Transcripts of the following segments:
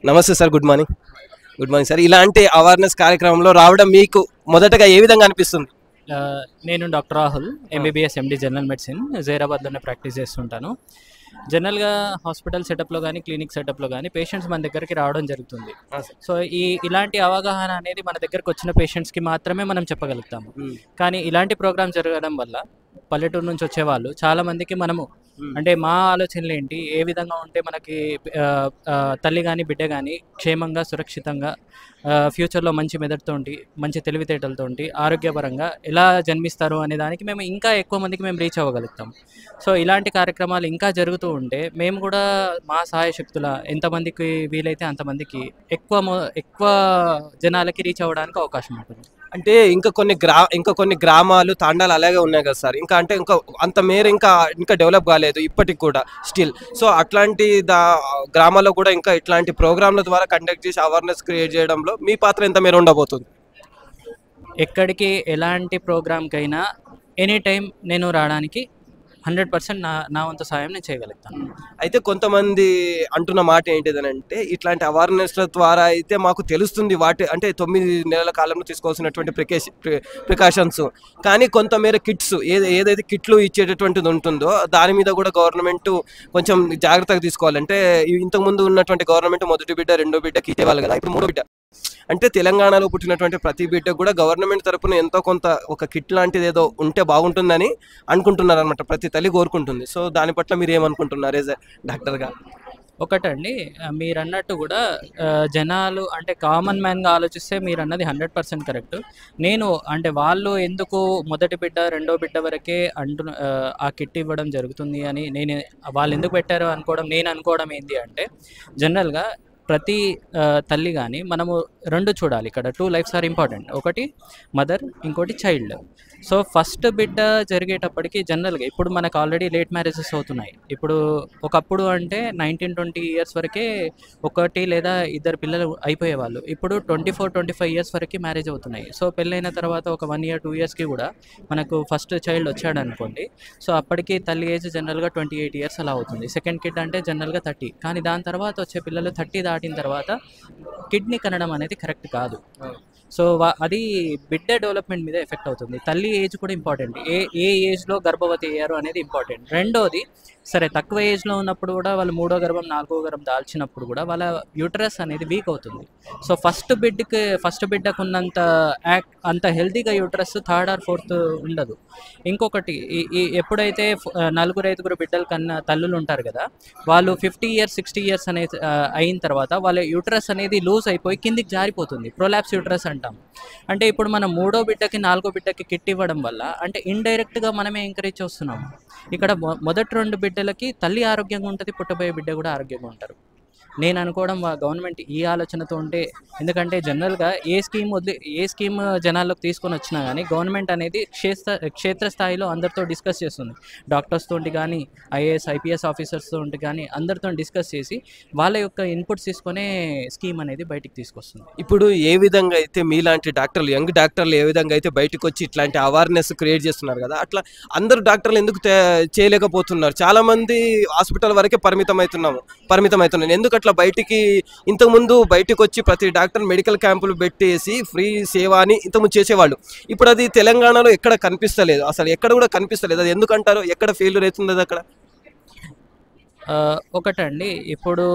నమస్తే sir. Good morning. Good morning sir. ఇలాంటి awareness కార్యక్రమంలో రావడం మీకు మొదటగా ఏ విధంగా అనిపిస్తుంది? నేను doctor Rahul, MBBS MD general medicine, జైరాబాద్లోనే ప్రాక్టీస్ చేస్తుంటాను. జనరల్గా హాస్పిటల్ సెటప్లో కానీ క్లినిక్ సెటప్లో కానీ పేషెంట్స్ మన దగ్గరికి రావడం జరుగుతుంది. సో ఇలాంటి అవగాహన అనేది మన దగ్గరకు వచ్చిన పేషెంట్స్కి మాత్రమే మనం చెప్పగలుగుతాము. కానీ ఇలాంటి ప్రోగ్రామ్ జరగడం వల్ల పల్లెటూరు నుంచి వచ్చేవాళ్ళు చాలామందికి మనము అంటే మా ఆలోచనలు ఏంటి, ఏ విధంగా ఉంటే మనకి తల్లి కానీ బిడ్డ కానీ క్షేమంగా సురక్షితంగా ఫ్యూచర్లో మంచి మెదడుతోటి మంచి తెలివితేటలతోటి ఆరోగ్యపరంగా ఎలా జన్మిస్తారు అనే దానికి మేము ఇంకా ఎక్కువ మందికి మేము రీచ్ అవ్వగలుగుతాం. సో ఇలాంటి కార్యక్రమాలు ఇంకా జరుగుతూ ఉంటే మేము కూడా మా సహాయ శక్తుల ఎంతమందికి వీలైతే అంతమందికి ఎక్కువ జనాలకి రీచ్ అవ్వడానికి అవకాశం ఉంటుంది. అంటే ఇంకా కొన్ని గ్రామాలు తాండాలు అలాగే ఉన్నాయి కదా సార్. ఇంకా అంత మేర ఇంకా డెవలప్ కాలేదు ఇప్పటికి కూడా స్టిల్. సో అట్లాంటి గ్రామాల్లో కూడా ఇంకా ఇట్లాంటి ప్రోగ్రాంల ద్వారా కండక్ట్ చేసి అవేర్నెస్ క్రియేట్ చేయడంలో మీ పాత్ర ఎంత మేర ఉండబోతుంది? ఎక్కడికి ఎలాంటి ప్రోగ్రామ్కైనా ఎనీ టైం నేను రావడానికి 100% నా వంతు సాయం నేను చేయగలుగుతాను. అయితే కొంతమంది అంటున్న మాట ఏంటిదనంటే, ఇట్లాంటి అవేర్నెస్ల ద్వారా అయితే మాకు తెలుస్తుంది అంటే 9 నెలల కాలంలో తీసుకోవాల్సినటువంటి ప్రికాషన్స్. కానీ కొంతమేర కిట్స్ ఏదైతే కిట్లు ఇచ్చేటటువంటిది ఉంటుందో దాని మీద కూడా గవర్నమెంట్ కొంచెం జాగ్రత్తగా తీసుకోవాలంటే, ఇంతకుముందు ఉన్నటువంటి గవర్నమెంట్ మొదటి బిడ్డ రెండో బిడ్డకి ఇచ్చేవాళ్ళు కదా, ఇప్పుడు మూడో బిడ్డ. అంటే తెలంగాణలో పుట్టినటువంటి ప్రతి బిడ్డకు కూడా గవర్నమెంట్ తరపున ఎంతో కొంత ఒక కిట్ లాంటిది ఏదో ఉంటే బాగుంటుందని అనుకుంటున్నారు అనమాట. ప్రతి తల్లి కోరుకుంటుంది. సో దాని పట్ల మీరు ఏమనుకుంటున్నారు యాజ్ ఎ డాక్టర్గా? ఒకటండి, మీరు అన్నట్టు కూడా జనాలు అంటే కామన్ మ్యాన్గా ఆలోచిస్తే మీరు అన్నది 100% కరెక్ట్. నేను అంటే వాళ్ళు ఎందుకు మొదటి బిడ్డ రెండో బిడ్డ వరకే ఆ కిట్ ఇవ్వడం జరుగుతుంది అని వాళ్ళు ఎందుకు పెట్టారు నేను అనుకోవడం ఏంటి అంటే, జనరల్గా ప్రతి తల్లి కానీ మనము రెండు చూడాలి. ఇక్కడ 2 లైఫ్స్ ఆర్ ఇంపార్టెంట్. ఒకటి మదర్, ఇంకోటి చైల్డ్. సో ఫస్ట్ బిడ్డ జరిగేటప్పటికి జనరల్గా ఇప్పుడు మనకు ఆల్రెడీ లేట్ మ్యారేజెస్ అవుతున్నాయి. ఇప్పుడు ఒకప్పుడు అంటే 19-20 ఇయర్స్ వరకే ఒకటి లేదా ఇద్దరు పిల్లలు అయిపోయేవాళ్ళు. ఇప్పుడు 24-25 ఇయర్స్ వరకు మ్యారేజ్ అవుతున్నాయి. సో పెళ్ళైన తర్వాత ఒక 1 year 2 yearsకి కూడా మనకు ఫస్ట్ చైల్డ్ వచ్చాడు అనుకోండి. సో అప్పటికి తల్లి ఏజ్ జనరల్గా 28 years అలా అవుతుంది. సెకండ్ కిడ్ అంటే జనరల్గా 30. కానీ దాని తర్వాత వచ్చే పిల్లలు 30 దాటిన తర్వాత కిడ్నీ కనడం అనేది కరెక్ట్ కాదు. సో అది బిడ్డ డెవలప్మెంట్ మీద ఎఫెక్ట్ అవుతుంది. తల్లి ఏజ్ కూడా ఇంపార్టెంట్. ఏ ఏజ్లో గర్భవతి అయ్యారు అనేది ఇంపార్టెట్. రెండోది, సరే తక్కువ ఏజ్లో ఉన్నప్పుడు కూడా వాళ్ళు 3వ గర్భం 4వ గర్భం దాల్చినప్పుడు కూడా వాళ్ళ యూటరస్ అనేది వీక్ అవుతుంది. సో ఫస్ట్ బిడ్డకు ఉన్నంత అంత హెల్తీగా యూటరస్ 3rd or 4th ఉండదు. ఇంకొకటి, ఎప్పుడైతే 4-5 బిడ్డల కన్నా తల్లులు ఉంటారు కదా, వాళ్ళు 50 years 60 years అనేది అయిన తర్వాత వాళ్ళ యూటరస్ అనేది లూజ్ అయిపోయి కిందికి జారిపోతుంది. ప్రొలాప్స్ యూటరస్ అంటాం. అంటే ఇప్పుడు మనం 3వ బిడ్డకి 4వ బిడ్డకి కిట్ ఇవ్వడం వల్ల అంటే ఇండైరెక్ట్గా మనమే ఎంకరేజ్ చేస్తున్నాము. ఇక్కడ మొదటి 2 బిడ్డలకి తల్లి ఆరోగ్యంగా ఉంటుంది, పుట్టబోయే బిడ్డ కూడా ఆరోగ్యంగా ఉంటారు. నేను అనుకోవడం గవర్నమెంట్ ఈ ఆలోచనతో ఉంటే, ఎందుకంటే జనరల్గా ఏ స్కీమ్ జనాల్లోకి తీసుకొని వచ్చినా కానీ గవర్నమెంట్ అనేది క్షేత్రస్థాయిలో అందరితో డిస్కస్ చేస్తుంది. డాక్టర్స్ తోటి కానీ ఐఏఎస్ ఐపీఎస్ ఆఫీసర్స్ తోటి కానీ అందరితో డిస్కస్ చేసి వాళ్ళ యొక్క ఇన్పుట్స్ తీసుకునే స్కీమ్ అనేది బయటికి తీసుకొస్తుంది. ఇప్పుడు ఏ విధంగా అయితే మీలాంటి డాక్టర్లు, యంగ్ డాక్టర్లు ఏ విధంగా అయితే బయటకు వచ్చి ఇట్లాంటి అవేర్నెస్ క్రియేట్ చేస్తున్నారు కదా, అట్లా అందరు డాక్టర్లు ఎందుకు చేయలేకపోతున్నారు? చాలామంది హాస్పిటల్ వరకే పరిమితం అవుతున్నారు. ఎందుకు అట్లా ఇంతకుముందు బయటకు వచ్చి ప్రతి డాక్టర్ మెడికల్ క్యాంపులు పెట్టేసి ఫ్రీ సేవ అని ఇంతకుముందు చేసేవాళ్ళు. ఇప్పుడు అది తెలంగాణలో ఎక్కడ కనిపిస్తలేదు, అసలు ఎక్కడ కూడా కనిపిస్తలేదు. అది ఎందుకంటారు? ఎక్కడ ఫెయిల్యూర్ అవుతుంది అది అక్కడ? ఒకటండి, ఇప్పుడు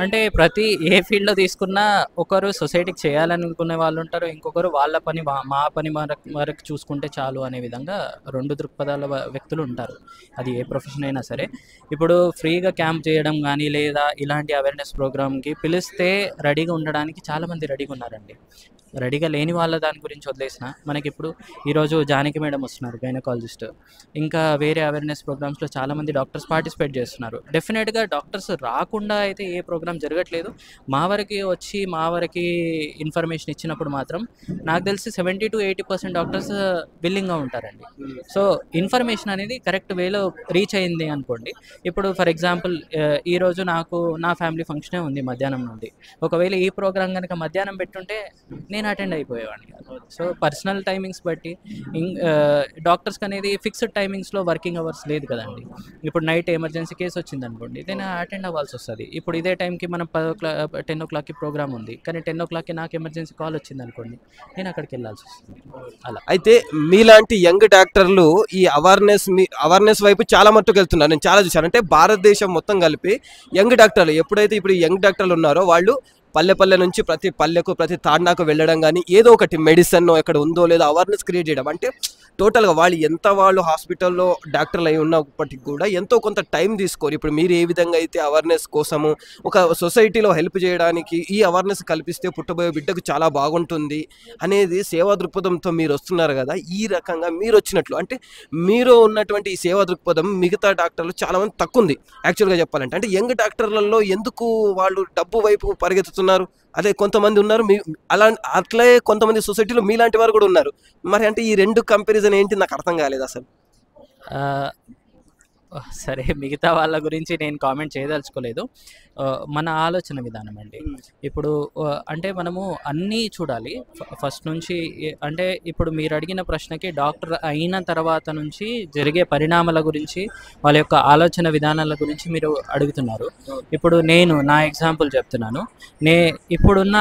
అంటే ప్రతి ఏ ఫీల్డ్లో తీసుకున్నా ఒకరు సొసైటీకి చేయాలనుకునే వాళ్ళు ఉంటారు, ఇంకొకరు వాళ్ళ పని మా పని వరకు చూసుకుంటే చాలు అనే విధంగా 2 దృక్పథాల వ్యక్తులు ఉంటారు. అది ఏ ప్రొఫెషన్ అయినా సరే. ఇప్పుడు ఫ్రీగా క్యాంప్ చేయడం కానీ లేదా ఇలాంటి అవేర్నెస్ ప్రోగ్రామ్కి పిలిస్తే రెడీగా ఉండడానికి చాలామంది రెడీగా ఉన్నారండి. రెడీగా లేని వాళ్ళ దాని గురించి వదిలేసిన, మనకి ఇప్పుడు ఈరోజు జానకి మేడం వస్తున్నారు, గైనకాలజిస్ట్. ఇంకా వేరే అవేర్నెస్ ప్రోగ్రామ్స్లో చాలామంది డాక్టర్స్ పార్టిసిపేట్ చేస్తున్నారు. డెఫినెట్గా డాక్టర్స్ రాకుండా అయితే ఏ ప్రోగ్రామ్ జరగట్లేదు. మా వరకు ఇన్ఫర్మేషన్ ఇచ్చినప్పుడు మాత్రం నాకు తెలిసి 70-80% డాక్టర్స్ విల్లింగ్గా ఉంటారండి. సో ఇన్ఫర్మేషన్ అనేది కరెక్ట్ వేలో రీచ్ అయింది అనుకోండి. ఇప్పుడు ఫర్ ఎగ్జాంపుల్ ఈరోజు నా ఫ్యామిలీ ఫంక్షనే ఉంది మధ్యాహ్నం నుండి. ఒకవేళ ఈ ప్రోగ్రామ్ కనుక మధ్యాహ్నం పెట్టుంటే నేను అటెండ్ అయిపోయేవాడిని కాదు. సో పర్సనల్ టైమింగ్స్ బట్టి డాక్టర్స్కి అనేది ఫిక్స్డ్ టైమింగ్స్లో వర్కింగ్ అవర్స్ లేదు కదండి. ఇప్పుడు నైట్ ఎమర్జెన్సీ కేసు వచ్చింది అనుకోండి, నేను అటెండ్ అవ్వాల్సి వస్తుంది. ఇప్పుడు ఇదే టైంకి మనం 10 o'clock ప్రోగ్రామ్ ఉంది, కానీ 10 o'clock నాకు ఎమర్జెన్సీ కాల్ వచ్చింది అనుకోండి, నేను అక్కడికి వెళ్ళాల్సి వస్తుంది. అలా అయితే మీలాంటి యంగ్ డాక్టర్లు ఈ అవేర్నెస్ వైపు చాలా మట్టుకు వెళ్తున్నారు. నేను చాలా చూశాను. అంటే భారతదేశం మొత్తం కలిపి యంగ్ డాక్టర్లు ఎప్పుడైతే ఇప్పుడు ఈ యంగ్ డాక్టర్లు ఉన్నారో వాళ్ళు పల్లె నుంచి ప్రతి పల్లెకు ప్రతి తాండాకు వెళ్ళడం కానీ ఏదో ఒకటి మెడిసిన్ ఎక్కడ ఉందో లేదో అవేర్నెస్ క్రియేట్ చేయడం. అంటే టోటల్గా వాళ్ళు హాస్పిటల్లో డాక్టర్లు అయి ఉన్నప్పటికీ కూడా ఎంతో కొంత టైం తీసుకొని ఇప్పుడు మీరు ఏ విధంగా అయితే అవేర్నెస్ కోసము ఒక సొసైటీలో హెల్ప్ చేయడానికి ఈ అవేర్నెస్ కల్పిస్తే పుట్టబోయే బిడ్డకు చాలా బాగుంటుంది అనేది సేవా దృక్పథంతో మీరు వస్తున్నారు కదా. ఈ రకంగా మీరు వచ్చినట్లు అంటే మీరు ఉన్నటువంటి ఈ సేవా దృక్పథం మిగతా డాక్టర్లు చాలామంది తక్కువ ఉంది యాక్చువల్గా చెప్పాలంటే. అంటే యంగ్ డాక్టర్లలో ఎందుకు వాళ్ళు డబ్బు వైపు పరిగెత్తుతున్నారు? అదే కొంతమంది ఉన్నారు అట్లే కొంతమంది సొసైటీలో మీలాంటి వారు కూడా ఉన్నారు. మరి అంటే ఈ రెండు కంపారిజన్ ఏంటి నాకు అర్థం కాలేదు అసలు. సరే, మిగతా వాళ్ళ గురించి నేను కామెంట్ చేయదలుచుకోలేదు. మన ఆలోచన విధానం అండి. ఇప్పుడు అంటే మనము అన్నీ చూడాలి ఫస్ట్ నుంచి. అంటే ఇప్పుడు మీరు అడిగిన ప్రశ్నకి డాక్టర్ అయిన తర్వాత నుంచి జరిగే పరిణామాల గురించి, వాళ్ళ యొక్క ఆలోచన విధానాల గురించి మీరు అడుగుతున్నారు. ఇప్పుడు నేను నా ఎగ్జాంపుల్ చెప్తున్నాను. ఇప్పుడున్న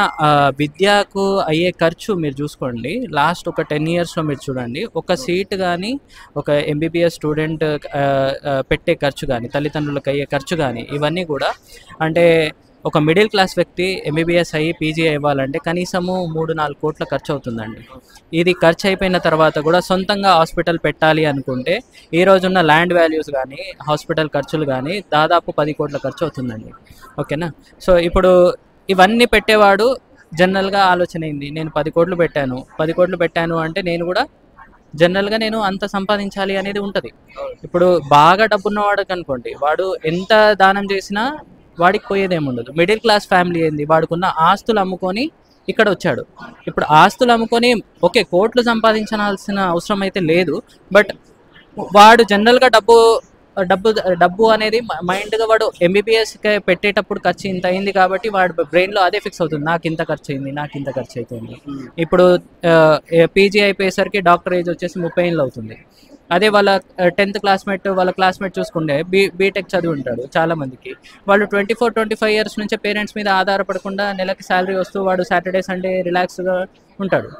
విద్యకు అయ్యే ఖర్చు మీరు చూసుకోండి. లాస్ట్ ఒక 10 yearsలో మీరు చూడండి, ఒక సీట్ కానీ ఒక ఎంబీబీఎస్ స్టూడెంట్ పెట్టే ఖర్చు కానీ, తల్లిదండ్రులకు అయ్యే ఖర్చు కానీ, ఇవన్నీ కూడా అంటే ఒక మిడిల్ క్లాస్ వ్యక్తి ఎంబీబీఎస్ అయ్యి పీజీ అవ్వాలంటే కనీసము 3-4 కోట్ల ఖర్చు అవుతుందండి. ఇది ఖర్చు అయిపోయిన తర్వాత కూడా సొంతంగా హాస్పిటల్ పెట్టాలి అనుకుంటే ఈ రోజున్న ల్యాండ్ వాల్యూస్ కానీ హాస్పిటల్ ఖర్చులు కానీ దాదాపు 10 కోట్ల ఖర్చు అవుతుందండి. ఓకేనా? సో ఇప్పుడు ఇవన్నీ పెట్టేవాడు జనరల్గా ఆలోచన అయింది, నేను 10 కోట్లు పెట్టాను అంటే నేను కూడా జనరల్గా నేను అంత సంపాదించాలి అనేది ఉంటుంది. ఇప్పుడు బాగా డబ్బున్నవాడికి అనుకోండి, వాడు ఎంత దానం చేసినా వాడికి పోయేదేముండదు. మిడిల్ క్లాస్ ఫ్యామిలీ ఏంది, వాడుకున్న ఆస్తులు అమ్ముకొని ఇక్కడ వచ్చాడు. ఇప్పుడు ఆస్తులు అమ్ముకొని ఓకే కోట్లు సంపాదించాల్సిన అవసరం అయితే లేదు, బట్ వాడు జనరల్గా డబ్బు అనేది మైండ్గా వాడు ఎంబీబీఎస్కి పెట్టేటప్పుడు ఖర్చు ఇంత అయింది కాబట్టి వాడు బ్రెయిన్లో అదే ఫిక్స్ అవుతుంది, నాకు ఇంత ఖర్చు అవుతుంది. ఇప్పుడు పీజీ అయిపోయేసరికి డాక్టర్ ఏజ్ వచ్చేసి 30 ఏళ్ళు అవుతుంది. అదే వాళ్ళ 10th క్లాస్మేట్ చూసుకుంటే బీటెక్ చదివి ఉంటాడు. చాలామందికి వాళ్ళు 24-25 years నుంచే పేరెంట్స్ మీద ఆధారపడకుండా నెలకి శాలరీ వస్తూ వాడు సాటర్డే సండే రిలాక్స్గా ఉంటాడు.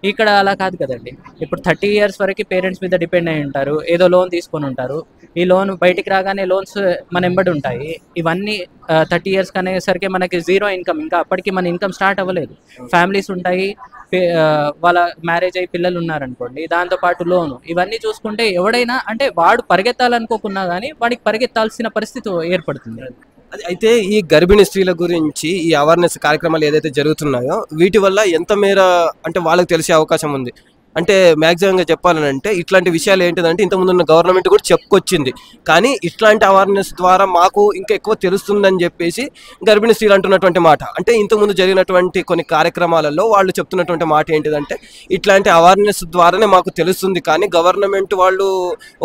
ఇక్కడ అలా కాదు కదండి. ఇప్పుడు 30 years వరకు పేరెంట్స్ మీద డిపెండ్ అయి ఉంటారు, ఏదో లోన్ తీసుకొని ఉంటారు. ఈ లోన్ బయటికి రాగానే లోన్స్ మన ఎంబడి ఉంటాయి. ఇవన్నీ 30 years అనేసరికి మనకి జీరో ఇన్కమ్, ఇంకా అప్పటికి మన ఇన్కమ్ స్టార్ట్ అవ్వలేదు. ఫ్యామిలీస్ ఉంటాయి, వాళ్ళ మ్యారేజ్ అయ్యి పిల్లలు ఉన్నారనుకోండి, దాంతోపాటు లోను, ఇవన్నీ చూసుకుంటే ఎవడైనా అంటే వాడు పరిగెత్తాలనుకోకున్నా కానీ వాడికి పరిగెత్తాల్సిన పరిస్థితి ఏర్పడుతుంది. అయితే ఈ గర్భిణీ స్త్రీల గురించి ఈ అవేర్నెస్ కార్యక్రమాలు ఏదైతే జరుగుతున్నాయో వీటి వల్ల ఎంత మేర అంటే వాళ్ళకి తెలిసే అవకాశం ఉంది? అంటే మ్యాక్సిమంగా చెప్పాలంటే ఇట్లాంటి విషయాలు ఏంటిదంటే ఇంతకుముందు ఉన్న గవర్నమెంట్ కూడా చెప్పుకొచ్చింది, కానీ ఇట్లాంటి అవేర్నెస్ ద్వారా మాకు ఇంకా ఎక్కువ తెలుస్తుందని చెప్పేసి గర్భిణీ స్త్రీలు అంటున్నటువంటి మాట. అంటే ఇంతకుముందు జరిగినటువంటి కొన్ని కార్యక్రమాలలో వాళ్ళు చెప్తున్నటువంటి మాట ఏంటిదంటే ఇట్లాంటి అవేర్నెస్ ద్వారానే మాకు తెలుస్తుంది, కానీ గవర్నమెంట్ వాళ్ళు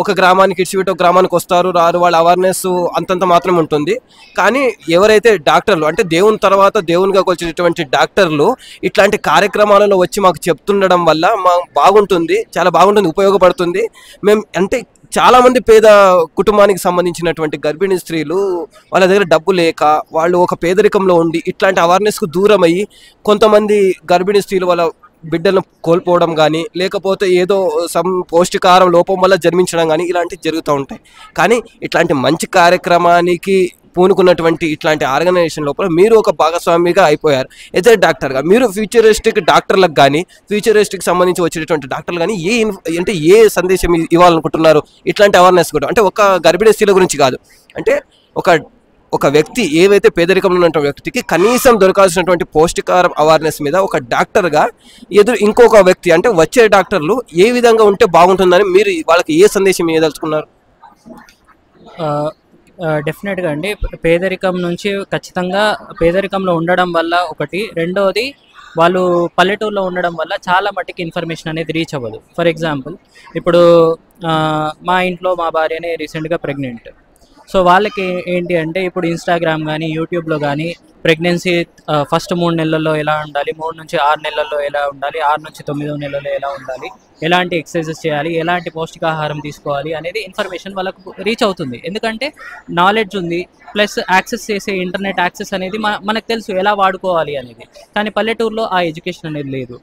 ఒక గ్రామానికి ఇడిచిపెట్టి ఒక గ్రామానికి వస్తారు రారు, వాళ్ళ అవేర్నెస్ అంతంత మాత్రం ఉంటుంది. కానీ ఎవరైతే డాక్టర్లు అంటే దేవుని తర్వాత దేవునిగా కొలిచేటటువంటి డాక్టర్లు ఇట్లాంటి కార్యక్రమాలలో వచ్చి మాకు చెప్తుండడం వల్ల మా బాగుంటుంది, చాలా బాగుంటుంది, ఉపయోగపడుతుంది. మేము అంటే చాలామంది పేద కుటుంబానికి సంబంధించినటువంటి గర్భిణీ స్త్రీలు వాళ్ళ దగ్గర డబ్బు లేక వాళ్ళు ఒక పేదరికంలో ఉండి ఇట్లాంటి అవేర్నెస్కు దూరం అయ్యి కొంతమంది గర్భిణీ స్త్రీలు వాళ్ళ బిడ్డలను కోల్పోవడం కానీ లేకపోతే ఏదో పౌష్టికాహారం లోపం వల్ల జన్మించడం కానీ ఇలాంటివి జరుగుతూ ఉంటాయి. కానీ ఇట్లాంటి మంచి కార్యక్రమానికి పూనుకున్నటువంటి ఇట్లాంటి ఆర్గనైజేషన్ లోపల మీరు ఒక భాగస్వామిగా అయిపోయారు. అయితే డాక్టర్గా మీరు ఫ్యూచరిస్టిక్ డాక్టర్లకు కానీ ఫ్యూచరిస్టిక్ సంబంధించి వచ్చేటటువంటి డాక్టర్లు కానీ ఏ సందేశం ఇవ్వాలనుకుంటున్నారు ఇట్లాంటి అవేర్నెస్ కూడా? అంటే ఒక గర్భిణీ స్త్రీల గురించి కాదు, అంటే ఒక వ్యక్తి ఏవైతే పేదరికంలో ఉన్నటువంటి వ్యక్తికి కనీసం దొరకాల్సినటువంటి పౌష్టికాహారం అవేర్నెస్ మీద ఒక డాక్టర్గా ఇంకొక వ్యక్తి అంటే వచ్చే డాక్టర్లు ఏ విధంగా ఉంటే బాగుంటుందని మీరు వాళ్ళకి ఏ సందేశం ఇవ్వదలుచుకున్నారు? డెఫినెట్గా అండి, పేదరికం నుంచి ఖచ్చితంగా పేదరికంలో ఉండడం వల్ల ఒకటి, రెండోది వాళ్ళు పల్లెటూరులో ఉండడం వల్ల చాలా మట్టుకి ఇన్ఫర్మేషన్ అనేది రీచ్ అవ్వదు. ఫర్ ఎగ్జాంపుల్ ఇప్పుడు మా ఇంట్లో మా భార్యనే రీసెంట్గా ప్రెగ్నెంట్. సో వాళ్ళకి ఏంటి అంటే ఇప్పుడు ఇన్స్టాగ్రామ్ కానీ యూట్యూబ్లో కానీ ప్రెగ్నెన్సీ ఫస్ట్ 3 నెలల్లో ఎలా ఉండాలి, 3 నుంచి 6 నెలల్లో ఎలా ఉండాలి, 6 నుంచి 9 నెలల్లో ఎలా ఉండాలి, ఎలాంటి ఎక్సర్సైజెస్ చేయాలి, ఎలాంటి పౌష్టికాహారం తీసుకోవాలి అనేది ఇన్ఫర్మేషన్ వాళ్ళకు రీచ్ అవుతుంది. ఎందుకంటే నాలెడ్జ్ ఉంది, ప్లస్ యాక్సెస్ చేసే ఇంటర్నెట్ యాక్సెస్ అనేది మనకు తెలుసు ఎలా వాడుకోవాలి అనేది. కానీ పల్లెటూరులో ఆ ఎడ్యుకేషన్ అనేది లేదు.